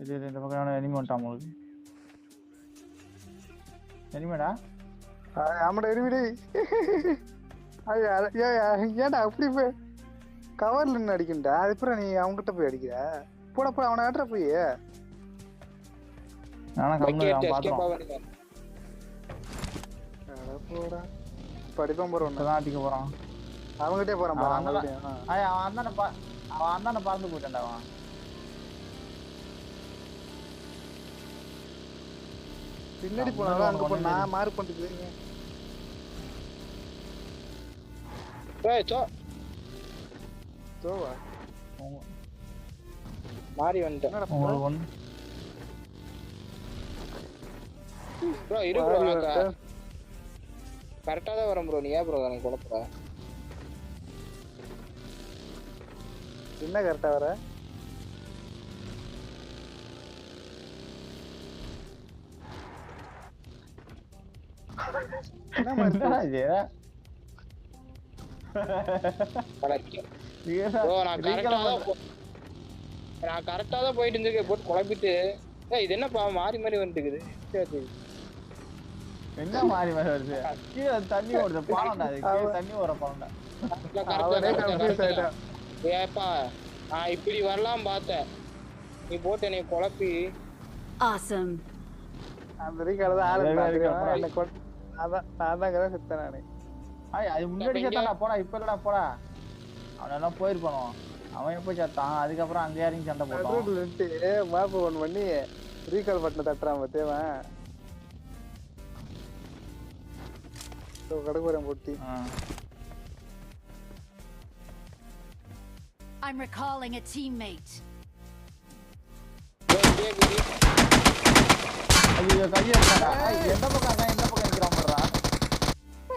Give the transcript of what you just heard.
இது இந்த பக்கம் எனிமி வந்துட்டான் உங்களுக்கு. எனிமேடா ஆமாடா எரிவிடி. ஏன்டா அப்படி போய் கவர்ல நின்று அடிக்கண்டா, அதுக்கப்புறம் நீ அவங்ககிட்ட போய் அடிக்கிற. போட போட அவனை ஆட்டுற போய். நானும் கம்மி பாத்துறோம். போடா படிப்பான் போற ஒன்று தான் அடிக்க போறான். அவங்ககிட்டே போறான் பாரு. அவன் அந்தான பறந்து போயிட்டான்டா. அவன் பின்னாடி போனாலும் அங்க போ. நான் மார்க் பண்ணிட்டு சோவா மாறி வந்துட்டேன். உங்களுக்கு ஒன்று ப்ரோ இரு ப்ரோ. கரெக்டா தான் வரேன் ப்ரோ. நீ ஏன் ப்ரோ எனக்கு குழப்பற? என்ன கரெக்டா வர? என்ன மாதிரி ப்ரோ நான் கரெக்டா தான் போயிட்டு இருந்திருக்கேன். போட்டு குழப்பிட்டு இது என்னப்பா மாறி மாறி வந்துருக்குது. என்ன மாறி மாறி வருது? கீழே தண்ணி ஓடுது. பாலம்டா அது. கீழே தண்ணி ஓடுற பாலம்டா. ஏப்பா நான் இப்படி வரலாம் பார்த்தேன். நீ போட்டு என்னை குழப்பி. Awesome. அந்த ரீகால தான் ஆளு பாத்துறேன். என்ன கொட் நான் தான் கரெக்ட் செத்தேன் நானே. அது முன்னாடி செத்தான்டா. போடா இப்ப இல்லடா. போடா அவனெல்லாம் போயிருப்பானோ. அவன் எப்போ செத்தான்? அதுக்கப்புறம் அங்கே யாரையும் சண்டை போட்டான். மாப்பு ஒன் பண்ணி ரீகால் பட்டனை தட்டுறான் பார்த்தேவன். கடக்குறேன் போட்டி. I'm recalling a teammate. ஐயோ கையை எந்த பக்கம்